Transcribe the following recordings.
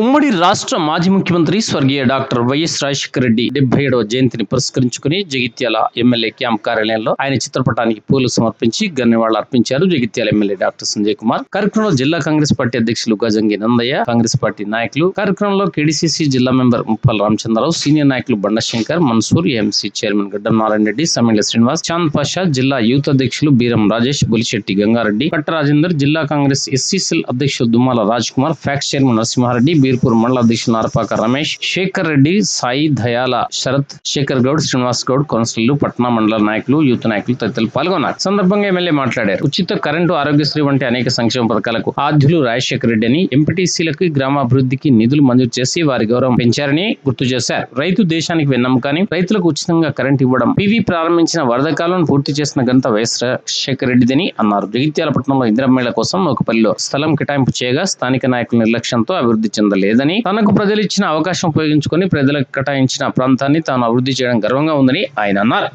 ఉమ్మడి రాష్ట్ర మాజీ ముఖ్యమంత్రి స్వర్గీయ డాక్టర్ వైఎస్ రాజశేఖర రెడ్డి 77వ జయంతిని పురస్కరించుకుని జగిత్యాల ఎమ్మెల్యే క్యాంప్ కార్యాలయంలో ఆయన చిత్రపటానికి పూలు సమర్పించి గన్నెవాళ్లు అర్పించారు. Jagtial MLA doctor Sanjay Kumar. కార్యక్రమంలో జిల్లా కాంగ్రెస్ పార్టీ అధ్యక్షులు గజంగి నందయ్య, కాంగ్రెస్ పార్టీ నాయకులు, కార్యక్రమంలో కేడీసీసీ జిల్లా మెంబర్ ముప్పల రామచంద్రరావు, సీనియర్ నాయకులు బండశంకర్, మన్సూర్, ఎంసీ చైర్మన్ గడ్డం నారాయణ రెడ్డి, సమ్మెల శ్రీనివాస్, చాంద్ పాషా, జిల్లా యూత్ అధ్యక్షులు బీరం రాజేష్, బులిశెట్టి గంగారెడ్డి, పట్ట రాజేందర్, జిల్లా కాంగ్రెస్ ఎస్సీసీఎల్ అధ్యక్షులు దుమ్మాల రాజ్ కుమార్, ఫ్యాక్స్ చైర్మన్ నరసింహారెడ్డి, బీర్పూర్ మండల అధ్యక్షులు నారపాక రమేష్, శేఖర్ రెడ్డి, సాయి దయాల శరత్, శేఖర్ గౌడ్, శ్రీనివాస్ గౌడ్, కౌన్సిలర్లు, పట్నా మండల నాయకులు, యూత్ నాయకులు తదితరులు పాల్గొన్నారు. సందర్భంగా ఎమ్మెల్యే మాట్లాడారు. ఉచిత కరెంటు, ఆరోగ్యశ్రీ వంటి అనేక సంక్షేమ పథకాలకు ఆద్యులు రాజశేఖర రెడ్డి అని, ఎంపీటీసీలకు గ్రామాభివృద్ధికి నిధులు మంజూరు చేసి వారి గౌరవం పెంచారని గుర్తు చేశారు. రైతు దేశానికి వెన్నెముకని, రైతులకు ఉచితంగా కరెంటు ఇవ్వడం, పివి ప్రారంభించిన వరద కాలను పూర్తి చేసిన ఘనత వైఎస్ రాజశేఖర రెడ్డిదని అన్నారు. జగిత్యాల పట్టణంలో ఇందిరమ్మేళ్ల కోసం ఒక పల్లిలో స్థలం కేటాయింపు చేయగా స్థానిక నాయకుల నిర్లక్ష్యంతో అభివృద్ధి చెందలేదని, తనకు ప్రజలు ఇచ్చిన అవకాశం ఉపయోగించుకొని ప్రజలకు కేటాయించిన ప్రాంతాన్ని తాను అభివృద్ధి చేయడం గర్వంగా ఉందని ఆయన అన్నారు.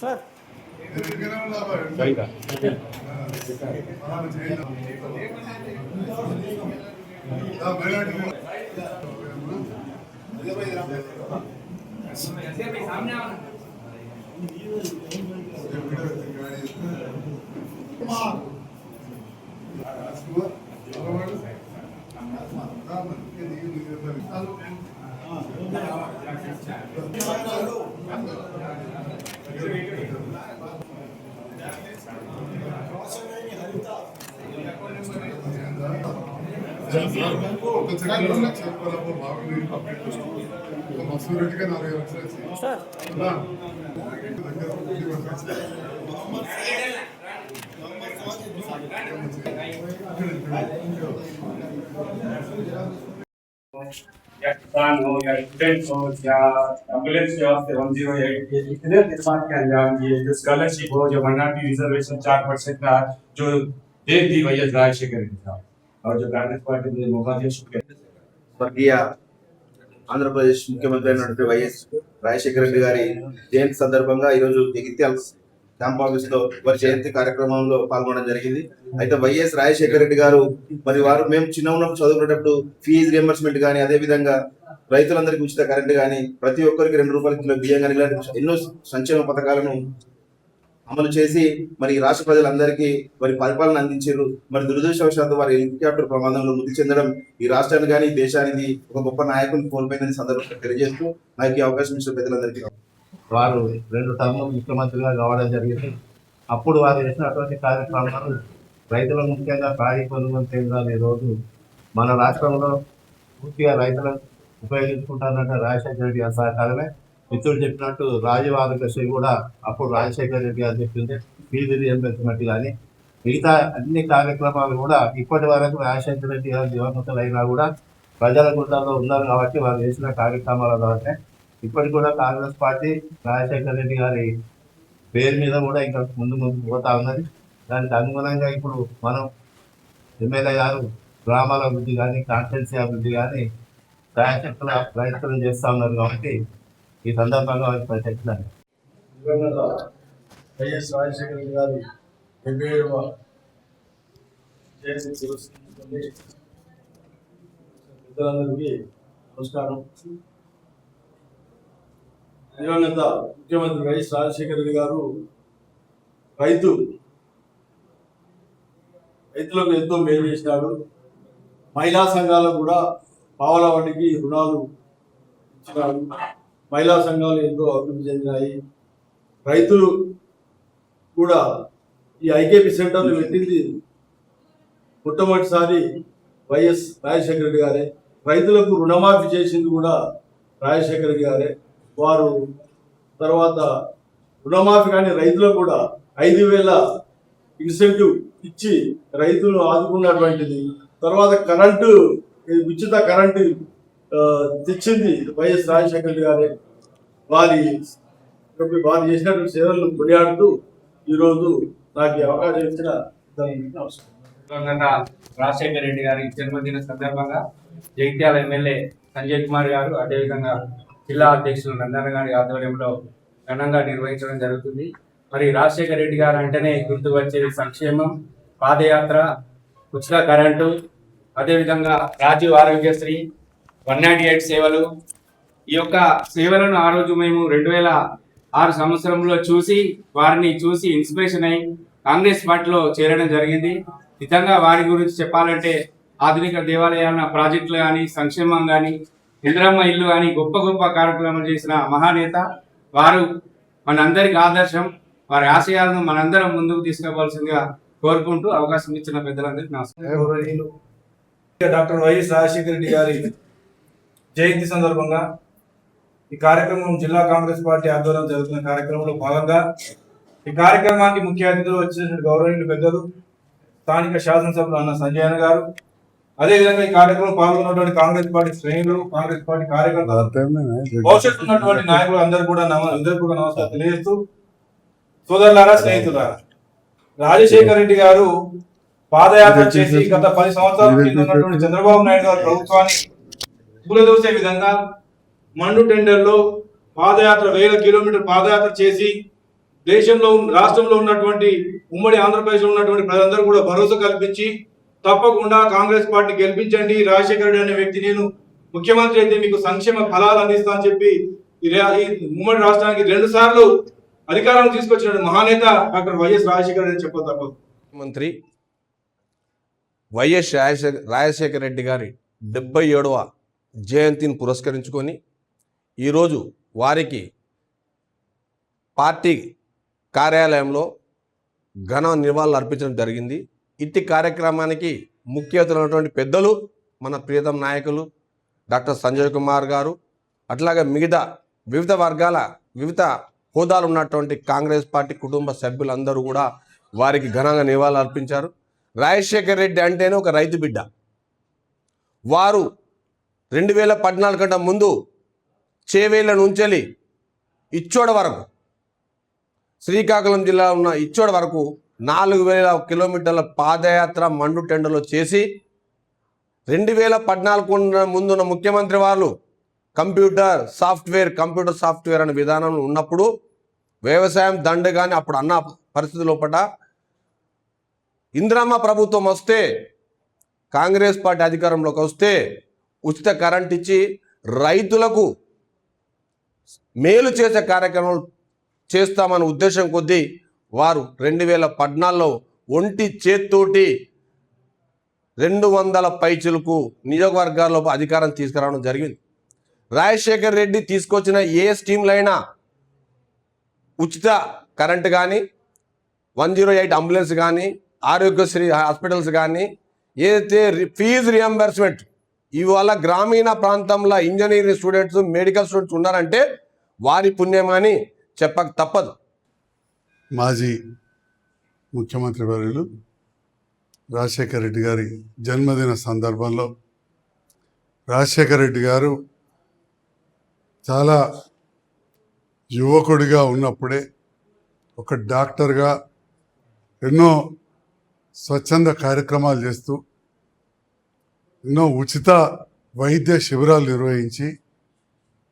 సార్ या किसान हो या स्टूडेंट हो या एम्बुलेंस के वास्ते 108 ये इतने निर्माण के अंजाम दिए, जो स्कॉलरशिप हो, जो माइनॉरिटी रिजर्वेशन 4% का जो दे दी वैएस राजशेखर रेड्डी साहब और जो कांग्रेस पार्टी ने मौका दिया స్వర్గీయ ఆంధ్రప్రదేశ్ ముఖ్యమంత్రి అయినటువంటి వైఎస్ రాజశేఖర రెడ్డి గారి జయంతి సందర్భంగా ఈరోజు జగిత్యాల క్యాంప్ ఆఫీస్ లో వారి జయంతి కార్యక్రమంలో పాల్గొనడం జరిగింది. అయితే వైఎస్ రాజశేఖర రెడ్డి గారు మేము చిన్న ఉన్నప్పుడు చదువుకునేటప్పుడు ఫీజు రియంబర్స్మెంట్ కానీ, అదే విధంగా రైతులందరికీ ఉచిత కరెంట్ కానీ, ప్రతి ఒక్కరికి 2 రూపాయల కిలో బియ్యం కానీ, ఇలాంటి ఎన్నో సంక్షేమ పథకాలను అమలు చేసి మరి రాష్ట్ర ప్రజలందరికీ వారి పరిపాలన అందించారు. మరి దురదృష్టవశాత్తు వారి హెలికాప్టర్ ప్రమాదంలో మృతి చెందడం ఈ రాష్ట్రాన్ని కానీ దేశానికి ఒక గొప్ప నాయకుని కోల్పోయిందని సందర్భంగా తెలియజేస్తూ నాకు ఈ అవకాశం ఇచ్చిన పెద్దలందరికీ. వారు 2 టర్మ్ ముఖ్యమంత్రిగా కావడం జరిగింది. అప్పుడు వారు చేసినటువంటి కార్యక్రమాలు రైతుల ముఖ్యంగా ఖాళీ కొనుగోలు కేంద్రాలు ఈరోజు మన రాష్ట్రంలో పూర్తిగా రైతులను ఉపయోగించుకుంటారంటే రాజశేఖర రెడ్డి గారి సహకారమే. మిత్రుడు చెప్పినట్టు రాజీవ్ ఆరోగ్యశ్రీ కూడా అప్పుడు రాజశేఖర రెడ్డి గారు చెప్పింది, ఫీజు రియంబర్స్మెంట్ కానీ మిగతా అన్ని కార్యక్రమాలు కూడా ఇప్పటి వరకు రాజశేఖర రెడ్డి గారు దివంగతులు అయినా కూడా ప్రజల గుండాల్లో ఉన్నారు కాబట్టి వారు చేసిన కార్యక్రమాల ద్వారానే ఇప్పటికి కూడా కాంగ్రెస్ పార్టీ రాజశేఖర రెడ్డి గారి పేరు మీద కూడా ఇంకా ముందు పోతా ఉన్నది. దానికి అనుగుణంగా ఇప్పుడు మనం ఎమ్మెల్యే గారు గ్రామాల అభివృద్ధి కానీ, కాన్స్టిట్యున్సీ అభివృద్ధి కానీ రాజశేఖర ప్రయత్నం చేస్తూ ఉన్నారు కాబట్టి ఈ సందర్భంగా వారికి ప్రత్యేకంగా వైఎస్ రాజశేఖర రెడ్డి గారి 77వ జయంతి పురస్కరించుకొని పెద్దలందరికీ నమస్కారం. దివంగత ముఖ్యమంత్రి వైఎస్ రాజశేఖర రెడ్డి గారు రైతులకు ఎంతో మేలు చేసినాడు. మహిళా సంఘాలకు కూడా పావలా వడ్డీకి రుణాలు ఇచ్చినాడు. మహిళా సంఘాలు ఎంతో అభివృద్ధి చెందినాయి. రైతులు కూడా ఈ ఐకేపీ సెంటర్లు పెట్టింది మొట్టమొదటిసారి వైఎస్ రాజశేఖర రెడ్డి గారే. రైతులకు రుణమాఫీ చేసింది కూడా రాజశేఖర రెడ్డి గారే. వారు తర్వాత రుణమాఫీ కానీ రైతులకు కూడా 5,000 ఇన్సెంటివ్ ఇచ్చి రైతులు ఆదుకున్నటువంటిది. తర్వాత ఉచిత కరెంటు తెచ్చింది వైఎస్ రాజశేఖర రెడ్డి గారే. వారు చేసినటువంటి సేవలను కొనియాడుతూ ఈరోజు నాకు ఈ అవకాశం ఇచ్చిన ఇద్దరికి నమస్కారం. దివంగత రాజశేఖర రెడ్డి గారి జన్మదిన సందర్భంగా జగిత్యాల ఎమ్మెల్యే సంజయ్ కుమార్ గారు, అదేవిధంగా జిల్లా అధ్యక్షులు నందన గారి ఆధ్వర్యంలో ఘనంగా నిర్వహించడం జరుగుతుంది. మరి రాజశేఖర రెడ్డి గారు అంటేనే గుర్తు వచ్చేది సంక్షేమం, పాదయాత్ర, ఉచిత కరెంటు, అదేవిధంగా రాజీవ్ ఆరోగ్యశ్రీ, 198 సేవలు. ఈ యొక్క సేవలను ఆ రోజు మేము 2006 సంవత్సరంలో వారిని చూసి ఇన్స్పిరేషన్ అయి కాంగ్రెస్ పార్టీలో చేరడం జరిగింది. నిజంగా వారి గురించి చెప్పాలంటే ఆధునిక దేవాలయాల ప్రాజెక్టులు కానీ, సంక్షేమం కానీ, ఇందిరమ్మ ఇల్లు కానీ గొప్ప గొప్ప కార్యక్రమాలు చేసిన మహానేత వారు. మనందరికి ఆదర్శం. వారి ఆశయాలను మనందరం ముందుకు తీసుకుపోవాల్సిందిగా కోరుకుంటూ అవకాశం ఇచ్చిన పెద్దలందరికీ నమస్కారం. డాక్టర్ వైఎస్ రాజశేఖర రెడ్డి గారి జయంతి సందర్భంగా ఈ కార్యక్రమం జిల్లా కాంగ్రెస్ పార్టీ ఆధ్వర్యంలో జరుగుతున్న కార్యక్రమంలో భాగంగా ఈ కార్యక్రమానికి ముఖ్య అతిథులు వచ్చిన గౌరవనీయులు పెద్దలు స్థానిక శాసనసభ్యులు అన్న సంజయ్ గారు, అదేవిధంగా ఈ కార్యక్రమంలో పాల్గొన్నటువంటి కాంగ్రెస్ పార్టీ శ్రేణులు, కాంగ్రెస్ పార్టీ కార్యకర్తలు, భవిష్యత్తు ఉన్నటువంటి నాయకులు అందరూ కూడా నమస్కారం తెలియజేస్తూ, సోదరులారా, స్నేహితులారా, రాజశేఖర రెడ్డి గారు పాదయాత్ర చేసి గత 10 సంవత్సరాల కింద ఉన్నటువంటి చంద్రబాబు నాయుడు గారి ప్రభుత్వాన్ని కూలదోసే విధంగా మండు టెండర్లో పాదయాత్ర 1000 కిలోమీటర్ పాదయాత్ర చేసి రాష్ట్రంలో ఉన్నటువంటి ఉమ్మడి ఆంధ్రప్రదేశ్ లో ఉన్నటువంటి ప్రజలందరూ కూడా భరోసా కల్పించి తప్పకుండా కాంగ్రెస్ పార్టీ గెలిపించండి, రాజశేఖర రెడ్డి అనే వ్యక్తి నేను ముఖ్యమంత్రి అయితే మీకు సంక్షేమ ఫలాలు అందిస్తా అని చెప్పి ఈ ఉమ్మడి రాష్ట్రానికి 2 సార్లు అధికారం తీసుకొచ్చిన మహానేత డాక్టర్ వైఎస్ రాజశేఖర రెడ్డి చెప్ప తప్పదు. మంత్రి వైఎస్ రాజశేఖర రెడ్డి గారి 77వ జయంతిని పురస్కరించుకొని ఈరోజు వారికి పార్టీ కార్యాలయంలో ఘన నివాళులు అర్పించడం జరిగింది. ఇట్టి కార్యక్రమానికి ముఖ్య అతిథులైనటువంటి పెద్దలు మన ప్రియతమ నాయకులు డాక్టర్ సంజయ్ కుమార్ గారు, అట్లాగే మిగతా వివిధ వర్గాల వివిధ హోదాలు ఉన్నటువంటి కాంగ్రెస్ పార్టీ కుటుంబ సభ్యులందరూ కూడా వారికి ఘనంగా నివాళులు అర్పించారు. రాజశేఖర రెడ్డి అంటేనే ఒక రైతు బిడ్డ. వారు 2014 కంటే ముందు చేవేళ్ళ నుంచి ఇచ్చోడ వరకు, శ్రీకాకుళం జిల్లా ఉన్న ఇచ్చోడ వరకు 4000 కిలోమీటర్ల పాదయాత్ర మండు టెండర్లో చేసి 2014 ముందున్న ముఖ్యమంత్రి వాళ్ళు కంప్యూటర్ సాఫ్ట్వేర్ అనే విధానం ఉన్నప్పుడు వ్యవసాయం దండగాని అప్పుడు అన్న పరిస్థితి లోపల ఇందిరమ్మ ప్రభుత్వం వస్తే, కాంగ్రెస్ పార్టీ అధికారంలోకి వస్తే ఉచిత కరెంట్ ఇచ్చి రైతులకు మేలు చేసే కార్యక్రమాలు చేస్తామన్న ఉద్దేశం కొద్దీ వారు 2014లో ఒంటి చేత్తోటి 200 పైచులకు నియోజకవర్గాల్లో అధికారం తీసుకురావడం జరిగింది. రాజశేఖర్ రెడ్డి తీసుకొచ్చిన ఏ స్కీమ్లైనా ఉచిత కరెంట్ కానీ, 108 అంబులెన్స్ కానీ, ఆరోగ్యశ్రీ హాస్పిటల్స్ కానీ, ఏదైతే ఫీజు రియంబర్స్మెంట్, ఇవాళ గ్రామీణ ప్రాంతంలో ఇంజనీరింగ్ స్టూడెంట్స్, మెడికల్ స్టూడెంట్స్ ఉన్నారంటే వారి పుణ్యమని చెప్పక తప్పదు. మాజీ ముఖ్యమంత్రి వర్యులు రాజశేఖర రెడ్డి గారి జన్మదిన సందర్భంలో రాజశేఖర రెడ్డి గారు చాలా యువకుడిగా ఉన్నప్పుడే ఒక డాక్టర్గా ఎన్నో స్వచ్ఛంద కార్యక్రమాలు చేస్తూ ఎన్నో ఉచిత వైద్య శిబిరాలు నిర్వహించి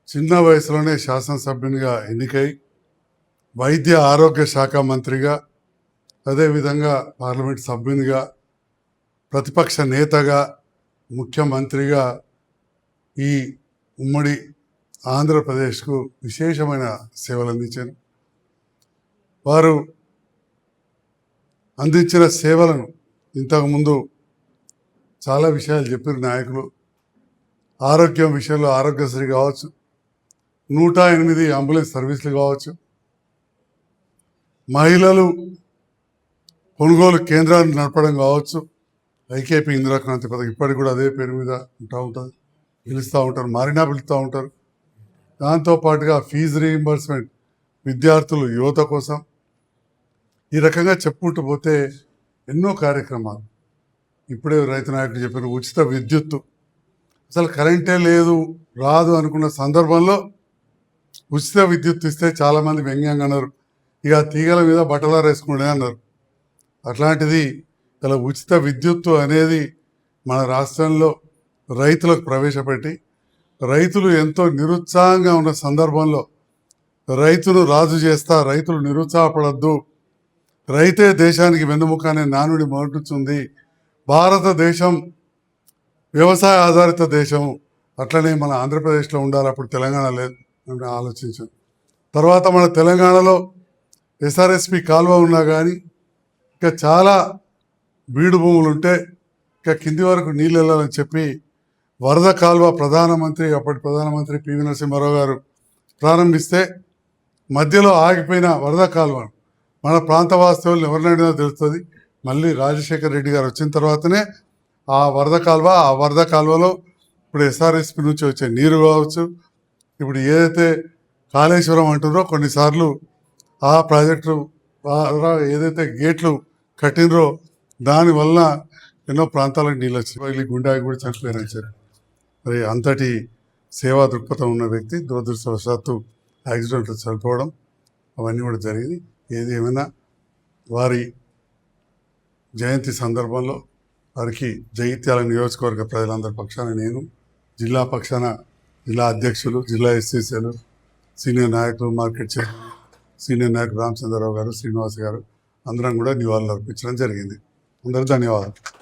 చిన్న వయసులోనే శాసనసభ్యునిగా ఎన్నికై వైద్య ఆరోగ్య శాఖ మంత్రిగా, అదేవిధంగా పార్లమెంట్ సభ్యునిగా, ప్రతిపక్ష నేతగా, ముఖ్యమంత్రిగా ఈ ఉమ్మడి ఆంధ్రప్రదేశ్కు విశేషమైన సేవలు అందించారు. వారు అందించిన సేవలను ఇంతకుముందు చాలా విషయాలు చెప్పారు నాయకులు. ఆరోగ్యం విషయంలో ఆరోగ్యశ్రీ కావచ్చు, 108 అంబులెన్స్ సర్వీసులు కావచ్చు, మహిళలు కొనుగోలు కేంద్రాన్ని నడపడం కావచ్చు, ఐకేపీ ఇందిరాక్రాంతి పథకం ఇప్పటికి కూడా అదే పేరు మీద ఉంటుంది, పిలుస్తూ ఉంటారు, మారినా పిలుస్తూ ఉంటారు. దాంతోపాటుగా ఫీజు రీయింబర్స్మెంట్ విద్యార్థులు, యువత కోసం ఈ రకంగా చెప్పుకుంటూ పోతే ఎన్నో కార్యక్రమాలు. ఇప్పుడే రైతు నాయకుడు చెప్పిన ఉచిత విద్యుత్తు, అసలు కరెంటే రాదు అనుకున్న సందర్భంలో ఉచిత విద్యుత్ ఇస్తే చాలామంది వ్యంగ్యంగా అన్నారు, ఇక తీగల మీద బట్టలారేసుకుంటే అన్నారు. అట్లాంటిది ఇలా ఉచిత విద్యుత్తు అనేది మన రాష్ట్రంలో రైతులకు ప్రవేశపెట్టి రైతులు ఎంతో నిరుత్సాహంగా ఉన్న సందర్భంలో రైతును రాజు చేస్తా, రైతులు నిరుత్సాహపడద్దు, రైతే దేశానికి వెన్నుముక అనే నానుడి మొదలుచుంది. భారతదేశం వ్యవసాయ ఆధారిత దేశం, అట్లనే మన ఆంధ్రప్రదేశ్లో ఉండాలి, అప్పుడు తెలంగాణ లేదు అని ఆలోచించాం. తర్వాత మన తెలంగాణలో ఎస్ఆర్ఎస్పి కాలువ ఉన్నా కానీ ఇంకా చాలా బీడు భూములు ఉంటే ఇంకా కింది వరకు నీళ్ళు వెళ్ళాలని చెప్పి వరద కాలువ అప్పటి ప్రధానమంత్రి పివి నరసింహారావు గారు ప్రారంభిస్తే మధ్యలో ఆగిపోయిన వరద కాలువ మన ప్రాంత వాస్తవులు ఎవరినైనా తెలుస్తుంది. మళ్ళీ రాజశేఖర్ రెడ్డి గారు వచ్చిన తర్వాతనే ఆ వరద కాలువలో ఇప్పుడు ఎస్ఆర్ఎస్పి నుంచి వచ్చే నీరు కావచ్చు, ఇప్పుడు ఏదైతే కాళేశ్వరం అంటున్నారో కొన్నిసార్లు ఆ ప్రాజెక్టు ఏదైతే గేట్లు కట్టినరో దానివల్ల ఎన్నో ప్రాంతాలకు నీళ్ళు వచ్చాయి. గుండాకి కూడా చనిపోయారని చెప్పి మరి అంతటి సేవా దృక్పథం ఉన్న వ్యక్తి దురదృష్టవశాత్తు యాక్సిడెంట్లో చనిపోవడం అవన్నీ కూడా జరిగింది. ఏది ఏమైనా వారి జయంతి సందర్భంలో వారికి జగిత్యాల నియోజకవర్గ ప్రజలందరి పక్షాన నేను, జిల్లా పక్షాన జిల్లా అధ్యక్షులు, జిల్లా ఎస్సీసీలు, సీనియర్ నాయకులు, మార్కెట్ చైర్మన్ సీనియర్ నాయకులు రామచంద్రరావు గారు, శ్రీనివాస్ గారు అందరం కూడా నివాళులు అర్పించడం జరిగింది. అందరూ ధన్యవాదాలు.